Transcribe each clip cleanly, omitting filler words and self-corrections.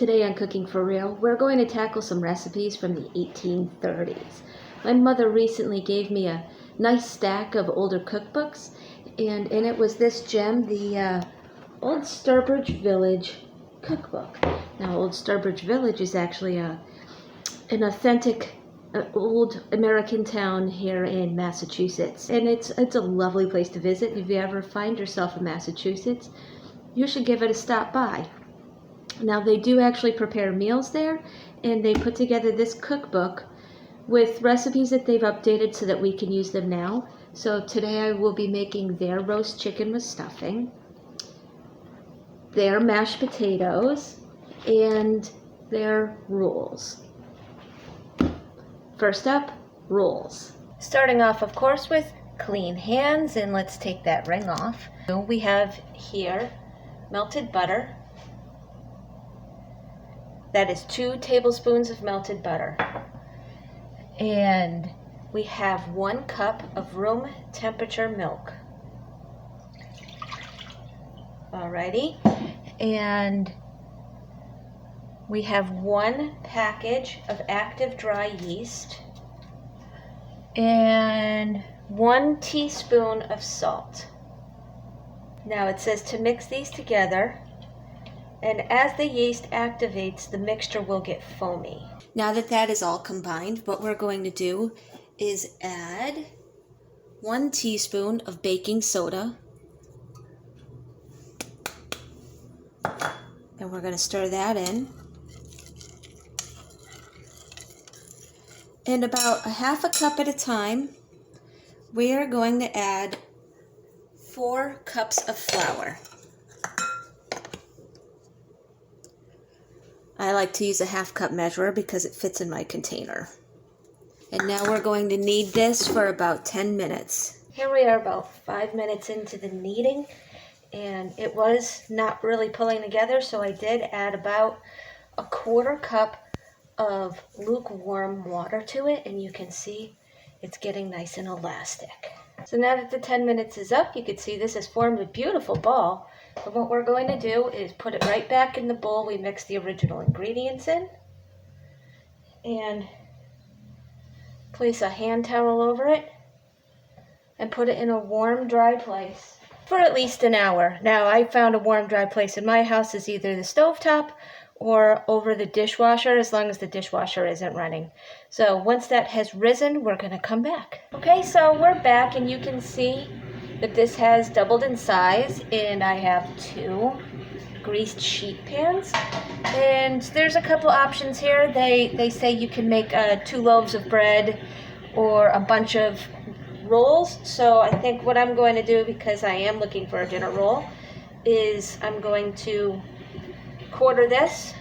Today on Cooking for Real, we're going to tackle some recipes from the 1830s. My mother recently gave me a nice stack of older cookbooks, and in it was this gem, the Old Sturbridge Village Cookbook. Now, Old Sturbridge Village is actually an authentic old American town here in Massachusetts, and it's a lovely place to visit. If you ever find yourself in Massachusetts, you should give it a stop by. Now, they do actually prepare meals there, and they put together this cookbook with recipes that they've updated so that we can use them now. So today I will be making their roast chicken with stuffing, their mashed potatoes, and their rules. First up, rules. Starting off, of course, with clean hands, and let's take that ring off. So we have here melted butter. That is 2 tablespoons of melted butter. And we have 1 cup of room temperature milk. Alrighty. And we have 1 package of active dry yeast and 1 teaspoon of salt. Now it says to mix these together, and as the yeast activates, the mixture will get foamy. Now that that is all combined, what we're going to do is add 1 teaspoon of baking soda. And we're going to stir that in. And about 1/2 cup at a time, we are going to add 4 cups of flour. I like to use a 1/2 cup measure because it fits in my container. And now we're going to knead this for about 10 minutes. Here we are about 5 minutes into the kneading, and it was not really pulling together, so I did add about 1/4 cup of lukewarm water to it, and you can see it's getting nice and elastic. So now that the 10 minutes is up, you can see this has formed a beautiful ball. And what we're going to do is put it right back in the bowl we mixed the original ingredients in, and place a hand towel over it and put it in a warm, dry place for at least an hour. Now, I found a warm, dry place in my house is either the stovetop or over the dishwasher, as long as the dishwasher isn't running. So once that has risen, we're going to come back. Okay, so we're back, and you can see that this has doubled in size, and I have 2 greased sheet pans. And there's a couple options here. They say you can make 2 loaves of bread or a bunch of rolls. So I think what I'm going to do, because I am looking for a dinner roll, is I'm going to quarter this.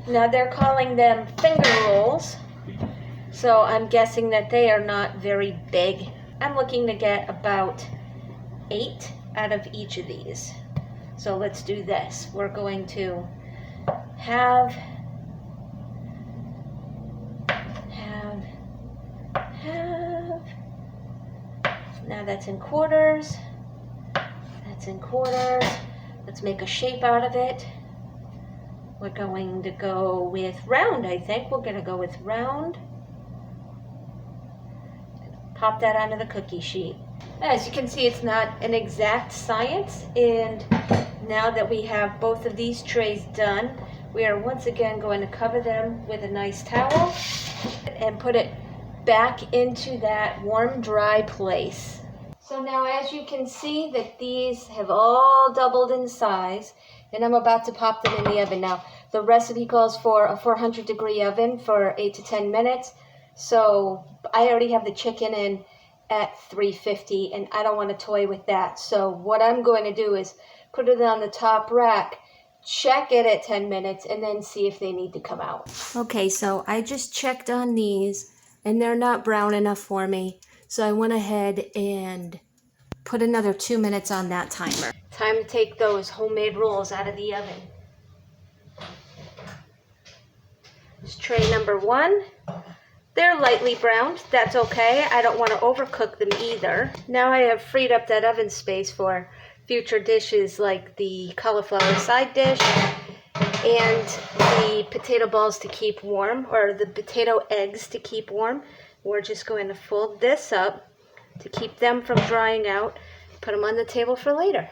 Now they're calling them finger rolls, so I'm guessing that they are not very big. I'm looking to get about 8 out of each of these. So let's do this. We're going to have. Now that's in quarters. That's in quarters. Let's make a shape out of it. We're going to go with round, I think. We're going to go with round. Pop that onto the cookie sheet. As you can see, it's not an exact science, and now that we have both of these trays done, we are once again going to cover them with a nice towel and put it back into that warm, dry place. So now, as you can see, that these have all doubled in size, and I'm about to pop them in the oven. Now, the recipe calls for a 400-degree oven for 8 to 10 minutes. So I already have the chicken in at 350, and I don't want to toy with that. So what I'm going to do is put it on the top rack, check it at 10 minutes, and then see if they need to come out. Okay, so I just checked on these, and they're not brown enough for me. So I went ahead and put another 2 minutes on that timer. Time to take those homemade rolls out of the oven. This is tray number 1. They're lightly browned. That's okay. I don't want to overcook them either. Now I have freed up that oven space for future dishes like the cauliflower side dish and the potato balls to keep warm, or the potato eggs to keep warm. We're just going to fold this up to keep them from drying out, put them on the table for later.